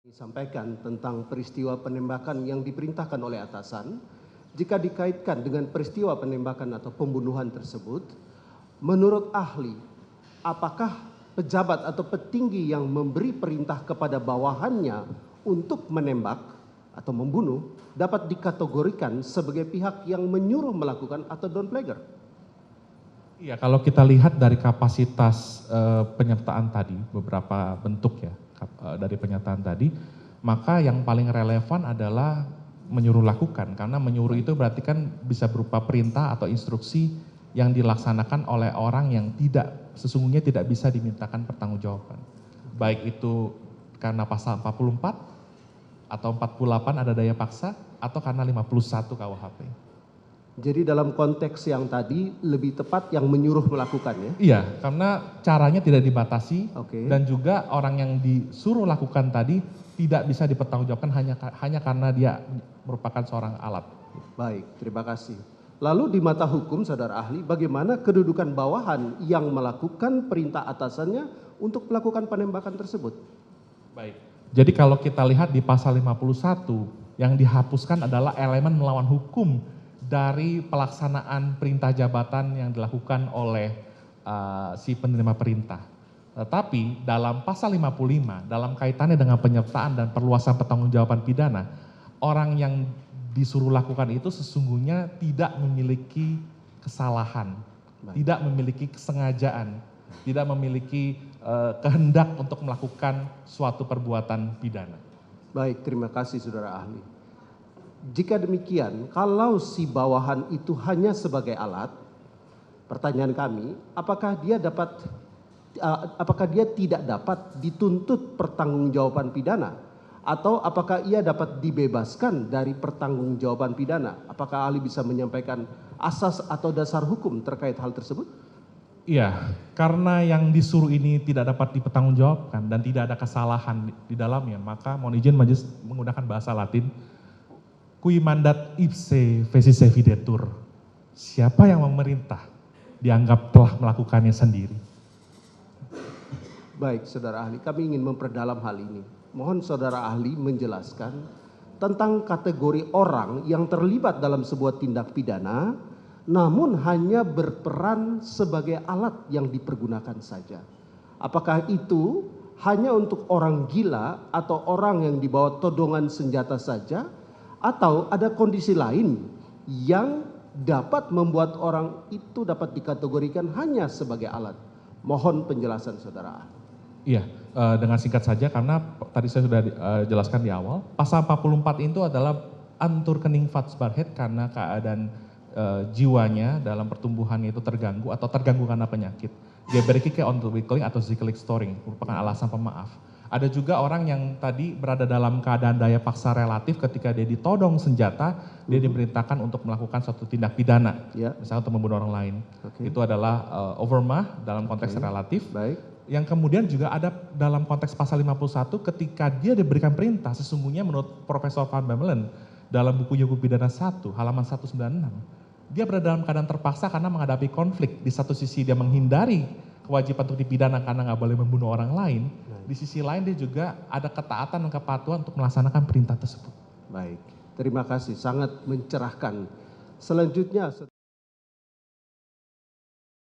Disampaikan tentang peristiwa penembakan yang diperintahkan oleh atasan, jika dikaitkan dengan peristiwa penembakan atau pembunuhan tersebut, menurut ahli, apakah pejabat atau petinggi yang memberi perintah kepada bawahannya untuk menembak atau membunuh dapat dikategorikan sebagai pihak yang menyuruh melakukan atau downplagger? Iya, kalau kita lihat dari kapasitas penyertaan tadi, beberapa bentuk ya dari penyertaan tadi, maka yang paling relevan adalah menyuruh lakukan, karena menyuruh itu berarti kan bisa berupa perintah atau instruksi yang dilaksanakan oleh orang yang sesungguhnya tidak bisa dimintakan pertanggungjawaban. Baik itu karena pasal 44 atau 48 ada daya paksa, atau karena 51 KUHP. Jadi dalam konteks yang tadi lebih tepat yang menyuruh melakukannya? Iya, karena caranya tidak dibatasi. Oke. Dan juga orang yang disuruh lakukan tadi tidak bisa dipertanggungjawabkan hanya karena dia merupakan seorang alat. Baik, terima kasih. Lalu di mata hukum, saudara ahli, bagaimana kedudukan bawahan yang melakukan perintah atasannya untuk melakukan penembakan tersebut? Baik, jadi kalau kita lihat di pasal 51, yang dihapuskan adalah elemen melawan hukum dari pelaksanaan perintah jabatan yang dilakukan oleh si penerima perintah. Tetapi dalam pasal 55, dalam kaitannya dengan penyertaan dan perluasan pertanggungjawaban pidana, orang yang disuruh lakukan itu sesungguhnya tidak memiliki kesalahan, tidak memiliki kesengajaan, tidak memiliki kehendak untuk melakukan suatu perbuatan pidana. Baik, terima kasih saudara ahli. Jika demikian, kalau si bawahan itu hanya sebagai alat, pertanyaan kami, apakah dia tidak dapat dituntut pertanggungjawaban pidana, atau apakah ia dapat dibebaskan dari pertanggungjawaban pidana? Apakah ahli bisa menyampaikan asas atau dasar hukum terkait hal tersebut? Iya, karena yang disuruh ini tidak dapat dipertanggungjawabkan dan tidak ada kesalahan di dalamnya, maka mohon izin majelis menggunakan bahasa Latin, Qui mandat ipse fecisse videtur. Siapa yang memerintah dianggap telah melakukannya sendiri. Baik, saudara ahli, kami ingin memperdalam hal ini. Mohon saudara ahli menjelaskan tentang kategori orang yang terlibat dalam sebuah tindak pidana, namun hanya berperan sebagai alat yang dipergunakan saja. Apakah itu hanya untuk orang gila atau orang yang dibawa todongan senjata saja, atau ada kondisi lain yang dapat membuat orang itu dapat dikategorikan hanya sebagai alat? Mohon penjelasan saudara. Iya, dengan singkat saja karena tadi saya sudah jelaskan di awal, pasal 44 itu adalah anturkening vatsbarhet karena keadaan jiwanya dalam pertumbuhannya itu terganggu atau terganggu karena penyakit. Gebreke ontwikkeling atau ziekelijk storing merupakan alasan pemaaf. Ada juga orang yang tadi berada dalam keadaan daya paksa relatif ketika dia ditodong senjata, dia diperintahkan untuk melakukan suatu tindak pidana, misalnya untuk membunuh orang lain. Itu adalah overmah dalam konteks relatif. Baik. Yang kemudian juga ada dalam konteks pasal 51 ketika dia diberikan perintah, sesungguhnya menurut Profesor Van Bemmelen dalam buku Hukum Pidana 1 halaman 196, dia berada dalam keadaan terpaksa karena menghadapi konflik. Di satu sisi dia menghindari kewajiban untuk dipidana karena nggak boleh membunuh orang lain. Di sisi lain dia juga ada ketaatan dan kepatuhan untuk melaksanakan perintah tersebut. Baik, terima kasih, sangat mencerahkan. Selanjutnya